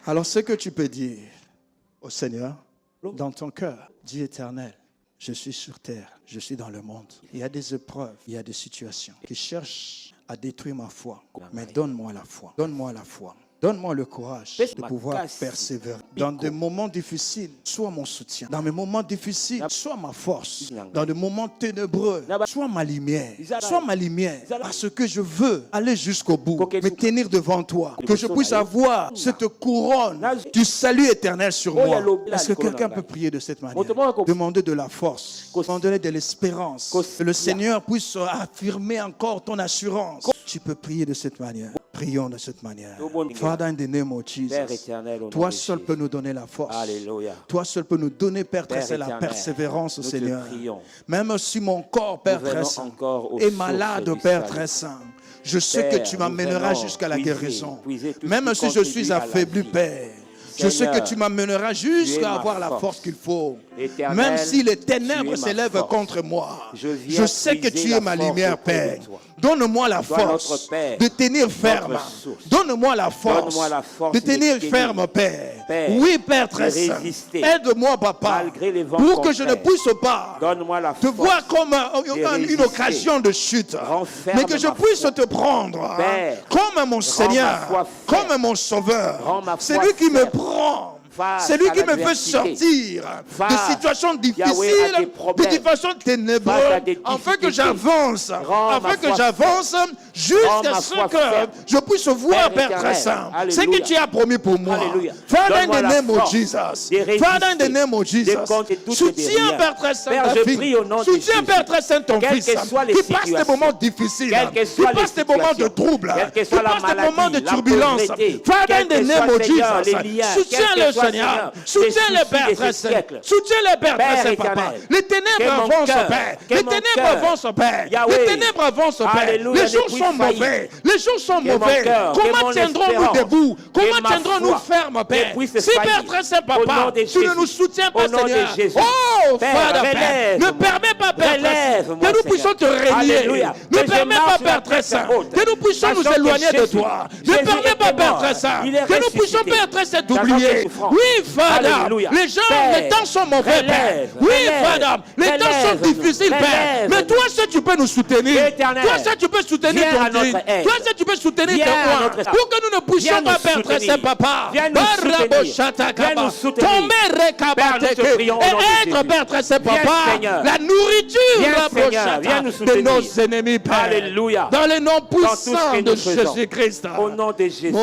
Alors ce que tu peux dire au Seigneur, dans ton cœur, dis Éternel, je suis sur terre, je suis dans le monde. Il y a des épreuves, il y a des situations qui cherchent à détruire ma foi. Mais donne-moi la foi, donne-moi la foi. Donne-moi le courage de pouvoir persévérer. Dans des moments difficiles, sois mon soutien. Dans mes moments difficiles, sois ma force. Dans des moments ténébreux, sois ma lumière. Sois ma lumière. Parce que je veux aller jusqu'au bout, me tenir devant toi. Que je puisse avoir cette couronne du salut éternel sur moi. Est-ce que quelqu'un peut prier de cette manière? Demander de la force, demander de l'espérance. Que le Seigneur puisse affirmer encore ton assurance. Tu peux prier de cette manière. Prions de cette manière. Father, in the name of Jesus, toi seul peux nous donner la force. Alléluia. Toi seul peux nous donner, Père très saint, la persévérance, Seigneur. Même si mon corps, Père très saint, est malade, Père très saint, je sais que tu m'amèneras jusqu'à la guérison. Même si je suis affaibli, Père, je sais que tu m'amèneras jusqu'à avoir la force qu'il faut. Même si les ténèbres s'élèvent contre moi, je sais que tu es ma lumière, Père. Donne-moi la force de tenir ferme. Donne-moi la force de tenir ferme, Père. Oui, Père très saint. Aide-moi, Papa, pour que je ne puisse pas te voir comme une occasion de chute, mais que je puisse te prendre comme mon Seigneur, comme mon Sauveur. C'est lui qui me prend. C'est lui qui me fait sortir de situations difficiles, de situations ténébreuses, afin que j'avance, jusqu'à ce que je puisse voir, Père très saint, ce que tu as promis pour moi. Father, in the name of Jesus. Father, in the name of Jesus. Soutiens, Père très saint, ta fille. Soutiens, Père très saint, ton fils, qui passe des moments difficiles, qui passe des moments de trouble, qui passe des moments de turbulence. Father, in the name of Jesus. Soutiens-le, Seigneur. Soutiens-le, Père très saint. Soutiens-le, Père très saint, Papa. Les ténèbres avancent, Père. Les ténèbres avancent, Père. Les ténèbres avancent, Père. Les jours sont mauvais. Les jours sont mauvais. Comment tiendrons-nous debout? Comment tiendrons-nous fermes, Père? Si, Père très saint, Papa, tu ne nous soutiens pas, Seigneur. Oh, Father, Père. Ne permets pas, Père très saint, que nous puissions te régner. Ne permets pas, Père très saint, que nous puissions nous éloigner de toi. Ne permets pas, Père très saint, que nous puissions, Père très saint, t'oublier. Oui, Father, les temps sont mauvais, Père. Oui, Father, les temps sont difficiles, Père. Mais toi, seul, tu peux nous soutenir. Toi, seul, tu peux soutenir ton Dieu. Toi, seul, tu peux soutenir tes rois. Pour que nous ne puissions pas, Père très saint, Papa. Viens nous soutenir. Et être, Père très saint, Papa, la nourriture de nos ennemis, Père. Alléluia. Dans le nom puissant de Jésus-Christ. Au nom de Jésus.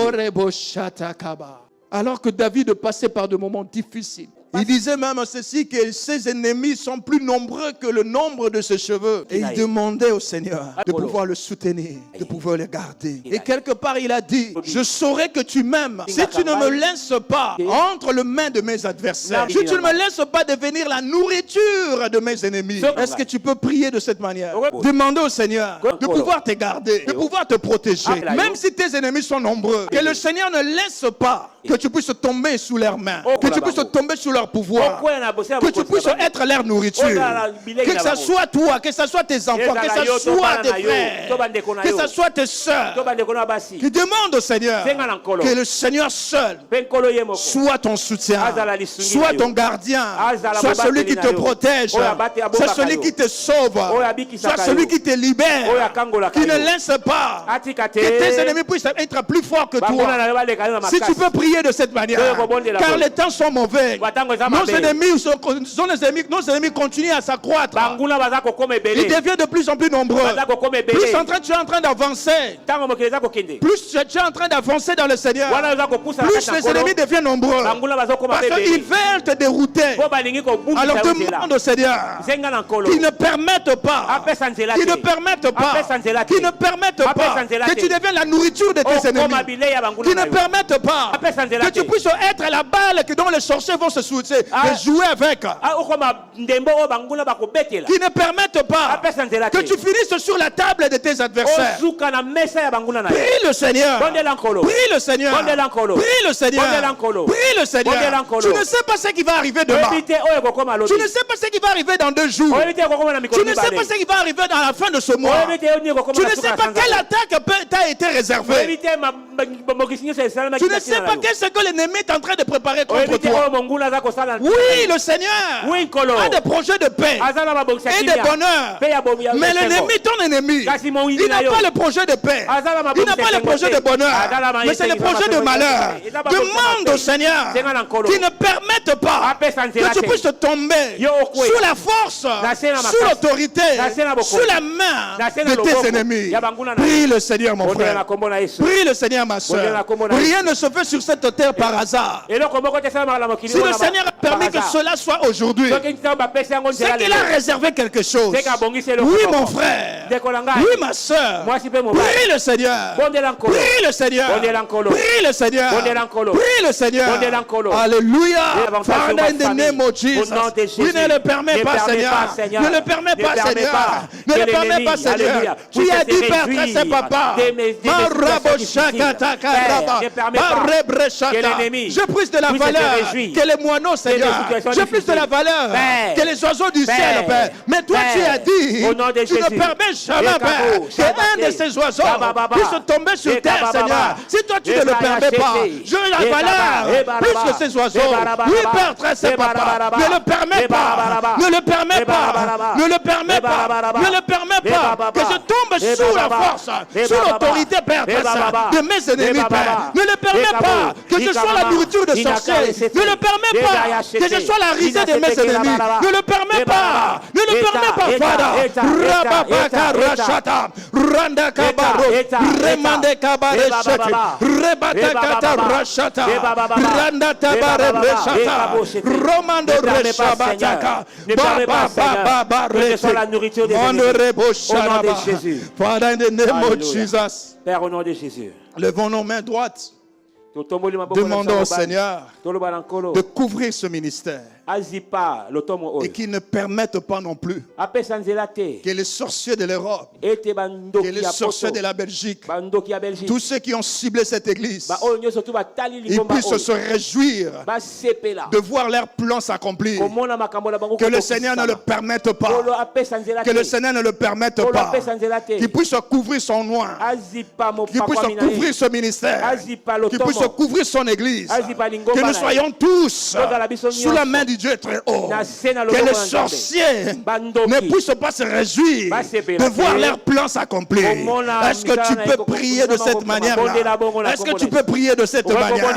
Alors que David passait par des moments difficiles, il disait même ceci, que ses ennemis sont plus nombreux que le nombre de ses cheveux. Et il demandait au Seigneur de pouvoir le soutenir, de pouvoir le garder. Et quelque part, il a dit, je saurai que tu m'aimes si tu ne me laisses pas entre les mains de mes adversaires. Si tu ne me laisses pas devenir la nourriture de mes ennemis. Est-ce que tu peux prier de cette manière? Demander au Seigneur de pouvoir te garder, de pouvoir te protéger. Même si tes ennemis sont nombreux, que le Seigneur ne laisse pas que tu puisses tomber sous leurs mains, que tu puisses tomber sous leur pouvoir, que tu puisses être leur nourriture, que ce soit toi, que ce soit tes enfants, que ce soit tes frères, que ce soit tes soeurs, qui demandent au Seigneur que le Seigneur seul soit ton soutien, soit ton gardien, soit celui qui te protège, soit celui qui te sauve, soit celui qui te libère, qui ne laisse pas que tes ennemis puissent être plus forts que toi. Si tu peux prier de cette manière, car les temps sont mauvais, nos ennemis continuent à s'accroître. Ils deviennent de plus en plus nombreux. Plus tu es en train d'avancer, plus tu es en train d'avancer dans le Seigneur, plus les ennemis deviennent nombreux, parce qu'ils veulent te dérouter. Alors demande au Seigneur qu'ils ne permettent pas que tu deviennes la nourriture de tes ennemis, qu'ils ne permettent pas que tu puisses être la balle dont les sorciers vont se souvenir. jouer avec, qui ne permettent pas que tu finisses sur la table de tes adversaires. Prie le Seigneur. Prie le Seigneur. Prie le Seigneur. Prie le Seigneur. Tu ne sais pas ce qui va arriver demain. Tu ne sais pas ce qui va arriver dans 2 jours. Tu ne sais pas ce qui va arriver dans la fin de ce mois. Tu ne sais pas quelle attaque t'a été réservée. Tu ne sais pas qu'est-ce que l'ennemi est en train de préparer contre toi. Oui, le Seigneur a des projets de paix et de bonheur. Mais l'ennemi, ton ennemi, il n'a pas le projet de paix. Il n'a pas le projet de bonheur. Mais c'est le projet de malheur. Demande au Seigneur qui ne permette pas que tu puisses tomber sous la force, sous l'autorité, sous la main de tes ennemis. Prie le Seigneur, mon frère. Prie le Seigneur, ma soeur. Rien ne se fait sur cette terre par hasard. Si le Seigneur a permis que cela soit aujourd'hui, c'est qu'il a réservé quelque chose. Oui, mon frère. Oui, ma soeur. Prie le Seigneur. Prie le Seigneur. Prie le Seigneur. Prie le Seigneur. Alléluia. Father, in the name of Jesus. Oui, ne le permets pas, Seigneur. Ne le permets pas, Seigneur. Ne le permets pas, Seigneur. Tu as dit, Père, c'est papa. Je prise de la valeur que les moineaux, Seigneur. Je prise de la valeur que les oiseaux du ciel, Père. Mais toi, tu as dit, tu ne permets jamais, Père, qu'un de ces oiseaux puisse tomber sur terre, Seigneur. Si toi, tu ne le permets pas, je la valeur plus que ces oiseaux. Oui, Père, c'est papa. Ne le permets pas. Ne le permets pas. Ne le permets pas. Ne le permets pas. Que je tombe sous la force, sous l'autorité, Père, de mes ennemis, Père. Ne le permets pas que je sois la nourriture de sorciers. Ne le permets pas que je sois la risée de mes ennemis. Ne le permets pas. Ne le permets pas, Father. Rababaka Rashata. Randa Kabaro. Remande Kabare Shati. Rebata Rashata. Randa Tabare Reshata. Romando Reshabataka. Baba que soit la nourriture des ennemis. Au nom de Jésus. Father, in the name of Jesus. Père, au nom de Jésus. Levons nos mains droites. Demandons au Seigneur de couvrir ce ministère et qu'il ne permette pas non plus que les sorciers de l'Europe, que les sorciers de la Belgique, tous ceux qui ont ciblé cette église, ils puissent se réjouir de voir leurs plans s'accomplir. Que le Seigneur ne le permette pas. Que le Seigneur ne le permette pas. Qu'il puisse couvrir son nom. Qu'il puisse couvrir ce ministère. Qu'il puisse couvrir son église. Que nous soyons tous sous la main du Dieu très haut. Que les sorciers ne puissent pas se réjouir de voir leurs plans s'accomplir. Est-ce que tu peux prier de cette manière-là? Est-ce que tu peux prier de cette manière?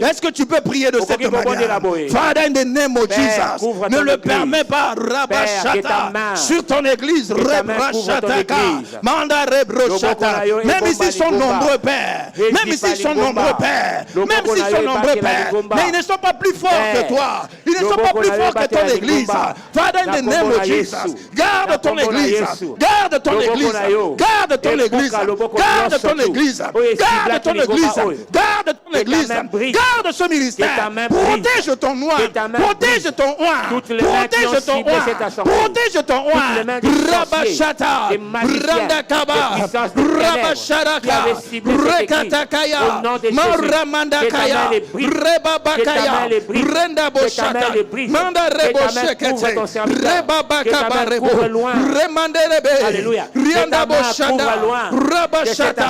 Est-ce que tu peux prier de cette manière? Father, in the name of Jesus, ne le permets pas, Rabashata, sur ton église, Rebrashataka, Manda Rebroshata. Même ici, ils sont nombreux, Père. Même ici, ils sont nombreux, Père. Même s'ils sont nombreux, Père. Mais ils ne sont pas plus forts que toi. Ils ne sont pas plus forts que ton église. Father, in the name of Jesus, garde ton église. Garde ton église. Garde ton église. Garde ton église. Garde ton église. Garde ton église. Garde ce ministère. Protège ton oint. Protège ton oint. Protège ton oint. Protège ton oint. Rabashata. Randakaba. Rabasharaka. Rekatakaya. Maramandakaya. Rebabakaya. Renda Boshata. Manda Reboshekete. Rebabakaba Rebo. Remanderebe. Rianda Boshata. Rabashata.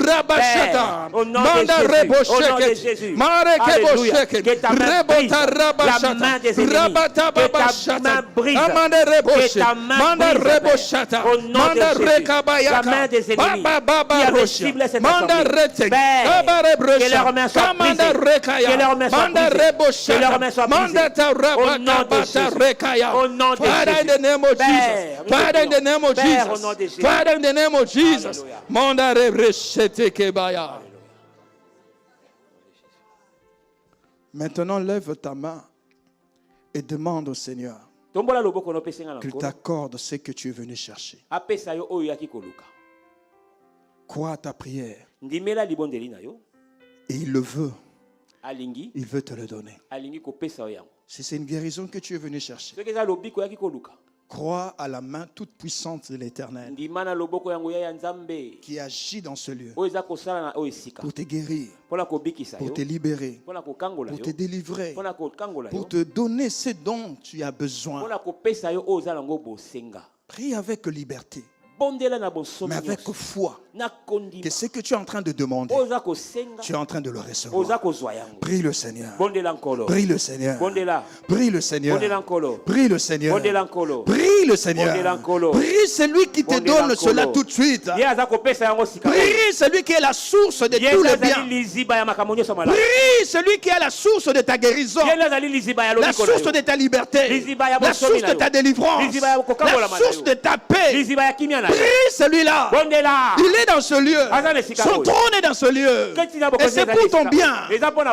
Rabashata. Manda Reboshekete. Mareke Boshekete. Rebota Rabashata. Rabata Babashata. Amanda Reboshekete. Manda Reboshata. Manda Rekabayaka. Baba Baba Rosha. Manda Rete. Baba Rebrosha. Manda Rekaya. Manda Reboshata. Manda Tarabakabata Rekaya. Father, in the name of Jesus. Father, in the name of Jesus. Father, in the name of Jesus. Manda Rebreshete Kebaya. Maintenant, lève ta main et demande au Seigneur qu'il t'accorde ce que tu es venu chercher. Crois à ta prière. Et il le veut. Il veut te le donner. Si c'est une guérison que tu es venu chercher, crois à la main toute puissante de l'Éternel qui agit dans ce lieu pour te guérir, pour te libérer, pour te délivrer, pour te donner ce dont tu as besoin. Prie avec liberté, mais avec foi, que ce que tu es en train de demander, tu es en train de le recevoir. Prie le Seigneur. Prie le Seigneur. Prie le Seigneur. Prie le Seigneur. Prie le Seigneur. Prie celui qui te donne cela tout de suite. Prie celui qui est la source de tous les biens. Prie celui qui est la source de ta guérison, la source de ta liberté, la source de ta délivrance, la source de ta paix. Prie celui-là. Il est dans ce lieu. Son trône est dans ce lieu. Et c'est pour ton bien.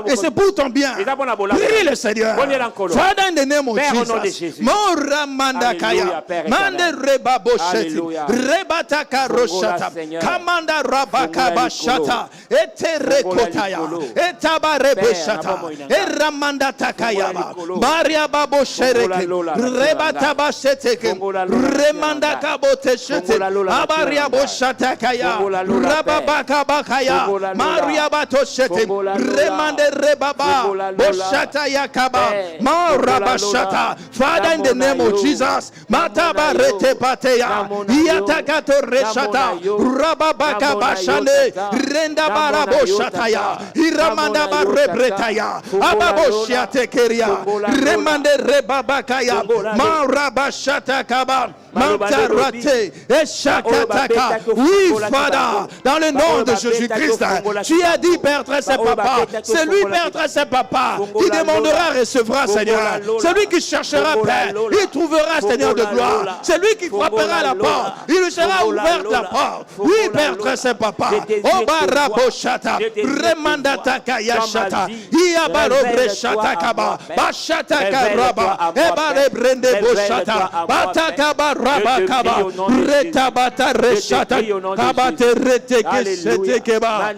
Et c'est pour ton bien. Prie le Seigneur. Father, in the name of Jesus. Mora mandakaya. Mande reba bosheti. Rebata karoshata. Kamanda rabaka bashata. Ete rekotaya. Etaba rebeshata. Eramanda takayaba. Maria babo shereke. Rebata basheteke. Remanda kabote shete. Abaria boshata kaya. Rababaka bakaya. Maria batoshete. Remande rebaba. Boshata yakaba. Marabashata. Father, in the name of Jesus. Mataba rete pateya. Yatakato reshata. Rababaka bashane. Renda baraboshataya. Iramanda barebretaya. Ababoshiate keria. Remande rebabakaya. Marabashata kaba. Mantarate. Eshakataka. Oui, Father, dans le nom de Jésus-Christ, tu as dit, Père, très saint papa, celui, Père, très saint papa, qui demandera, recevra, Seigneur. Celui qui cherchera, Père, il trouvera, Seigneur de gloire. Celui qui frappera la porte, il lui sera ouverte la porte. Oui, Père, très saint papa. Obaraboshata, Remandataka Yashata, Iabarobre Shatakaba, Bashataka Raba, Ebarebrende Boshata, Batakaba Rabakaba, Retabata Reshata, Kabate Reteke Setekeba.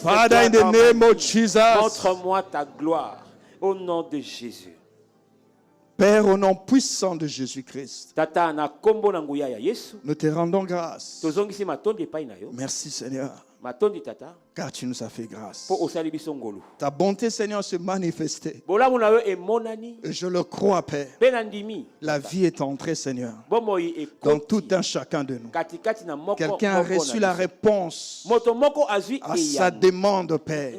Father, in the name of Jesus. Montre-moi ta gloire au nom de Jésus. Père, au nom puissant de Jésus-Christ, nous te rendons grâce. Merci, Seigneur, car tu nous as fait grâce. Ta bonté, Seigneur, se manifestait. Et je le crois, Père. La vie est entrée, Seigneur, dans tout un chacun de nous. Quelqu'un a reçu la réponse à sa demande, Père.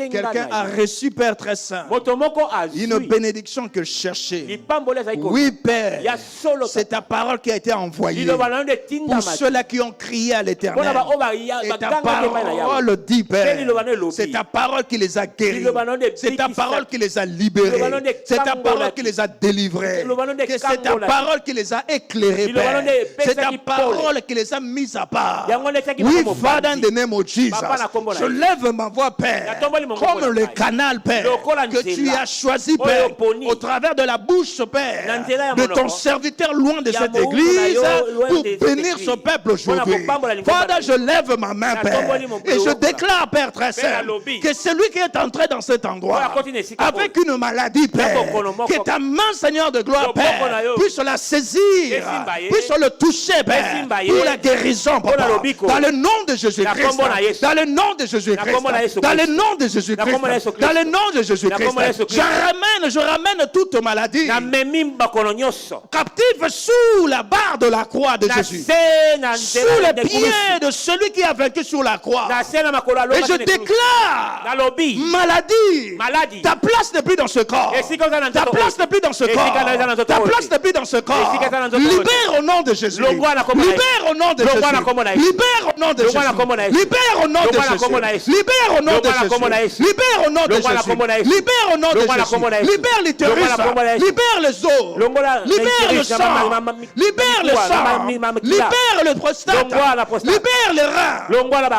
Quelqu'un a reçu, Père très saint, une bénédiction que je cherchais. Oui, Père, c'est ta parole qui a été envoyée pour ceux-là qui ont crié à l'Éternel. Et ta parole dit, Père, c'est ta parole qui les a guéris. C'est ta parole qui les a libérés. C'est ta parole qui les a délivrés. C'est ta parole qui les a éclairés, Père. C'est ta parole qui les a mis à part. Oui, Father, in the name of Jesus, je lève ma voix, Père, comme le canal, Père, que tu as choisi, Père, au travers de la bouche, Père, de ton serviteur loin de cette église, pour bénir ce peuple aujourd'hui. Father, je lève ma main, Père, et je déclare, Père très saint, que celui qui est entré dans cet endroit avec une maladie, Père, que ta main, Seigneur de gloire, Père, puisse la saisir, puisse le toucher, Père, pour la guérison, Papa, dans le nom de Jésus-Christ, dans le nom de Jésus-Christ, dans le nom de Jésus-Christ, dans le nom de Jésus-Christ. Je ramène toute maladie captive sous la barre de la croix de Jésus, sous les pieds de celui qui a vaincu sur la croix. Et je déclare, maladie, ta place n'est plus dans ce corps. Ta place n'est plus dans ce corps. Ta place n'est plus dans ce corps. Libère au nom de Jésus. Libère au nom de Jésus. Libère au nom de Jésus. Libère au nom de Jésus. Libère au nom de Jésus. Libère au nom de Jésus. Libère au nom de Jésus. Libère l'utérus. Libère les os. Libère le sang. Libère le sang. Libère le prostate. Libère les reins.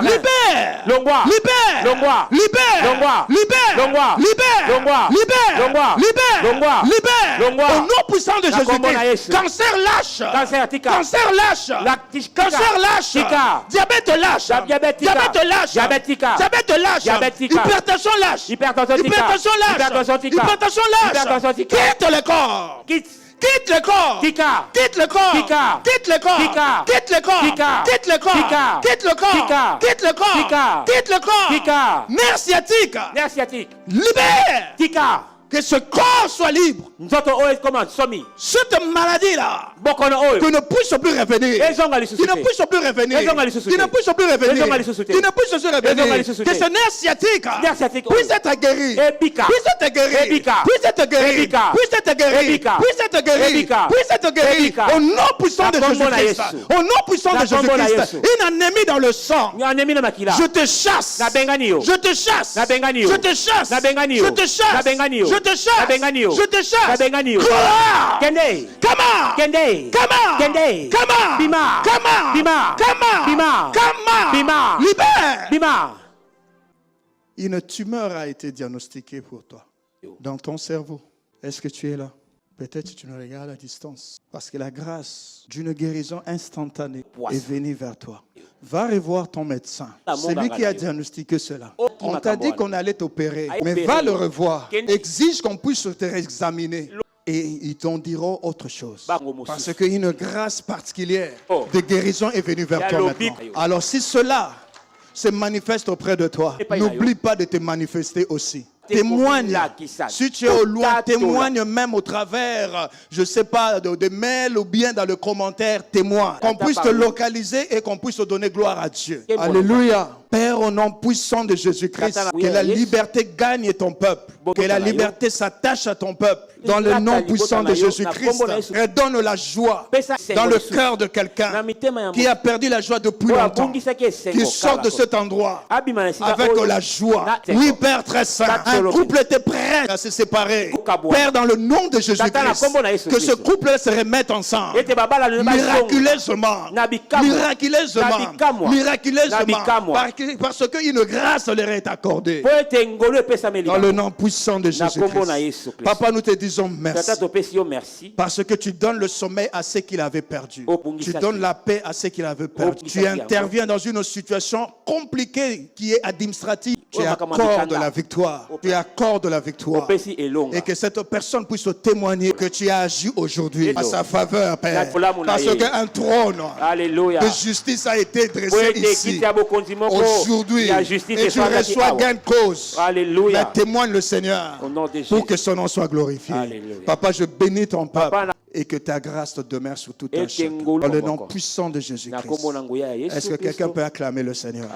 Libère. Longwa. Libère. Longwa. Libère. Longwa. Libère. Longwa. Libère. Longwa. Libère. Longwa. Libère. Longwa. Libère. Longwa. Au nom puissant de Jésus-Christ. Cancer lâche. Cancer tika. Cancer lâche. Cancer lâche. Tika. Diabète lâche. Diabète tika. Diabète lâche. Diabète tika. Diabète lâche. Diabète tika. Hypertension lâche. Hypertension tika. Hypertension lâche. Hypertension tika. Hypertension lâche. Hypertension tika. Quitte le corps. Quitte. Quitte le corps. Tika. Quitte le corps. Tika. Quitte le corps. Tika. Quitte le corps. Tika. Quitte le corps. Tika. Quitte le corps. Tika. Quitte le corps. Tika. Quitte le corps. Tika. Nerf sciatique. Nerf sciatique. Libère. Tika. Que ce corps soit libre. Nzoto oyo comment somi. Cette maladie-là. Bokono oyo. Tu ne puisses plus revenir. Ezonga lisusu. Tu ne puisses plus revenir. Ezonga lisusu. Tu ne puisses plus revenir. Ezonga lisusu. Tu ne puisses plus Ezonga revenir. lisusu. Que ce nerf sciatique Nerf sciatique puisse être guéri. Ebika. Puisse être guéri. Ebika. Puisse être guéri. Ebika. Puisse être guéri. Ebika. Puisse être guéri. Ebika. Puisse être guéri. Ebika. Au nom puissant de Na kombo na Jésus-Christ. Yesu. Au nom puissant de Na kombo na Jésus-Christ. Yesu. Une anémie dans le sang. Anémie na makila. Je te chasse. Na bengani yo. Je te chasse. Na bengani yo. Je te chasse. Na bengani yo. Je te chasse. Na bengani yo. Je te chasse. Na bengani yo. Je te chasse. Na bengani yo. Gloire. Kende. Kama. Kende. Kama. Kende. Kama. Bima. Kama. Bima. Kama. Bima. Kama. Bima. Libère. Bima. Une tumeur a été diagnostiquée pour toi dans ton cerveau. Est-ce que tu es là? Peut-être que tu nous regardes à distance. Parce que la grâce d'une guérison instantanée est venue vers toi. Va revoir ton médecin. C'est lui qui a diagnostiqué cela. On t'a dit qu'on allait t'opérer. Mais va le revoir. Exige qu'on puisse te réexaminer. Et ils t'en diront autre chose. Parce qu'une grâce particulière de guérison est venue vers toi maintenant. Alors si cela se manifeste auprès de toi, n'oublie pas de te manifester aussi. Témoigne. Si tu es au loin, témoigne même au travers, je ne sais pas, de mails ou bien dans le commentaire, témoigne. Qu'on puisse te localiser et qu'on puisse te donner gloire à Dieu. Alléluia. Père, au nom puissant de Jésus-Christ, que la liberté gagne ton peuple. Que la liberté s'attache à ton peuple. Dans le nom puissant de Jésus-Christ, redonne la joie dans le cœur de quelqu'un qui a perdu la joie depuis longtemps. Qui sort de cet endroit avec la joie. Oui, Père très saint, un couple était prêt à se séparer. Père, dans le nom de Jésus-Christ, que ce couple se remette ensemble. Miraculeusement. Miraculeusement. Miraculeusement. Parce qu'une grâce leur est accordée. Dans le nom puissant de Jésus-Christ. Papa, nous te disons merci. Parce que tu donnes le sommeil à ceux qui l'avaient perdu. Tu donnes la paix à ceux qui l'avaient perdu. Tu interviens dans une situation compliquée qui est administrative. Tu accordes la victoire. Tu accordes la victoire. Et que cette personne puisse témoigner que tu as agi aujourd'hui à sa faveur, Père. Parce qu'un trône de justice a été dressé ici aujourd'hui. Et tu reçois gain de cause. Mais témoigne le Seigneur pour que son nom soit glorifié. Papa, je bénis ton peuple et que ta grâce te demeure sur tout un chacun. Dans le nom puissant de Jésus-Christ. Est-ce que quelqu'un peut acclamer le Seigneur?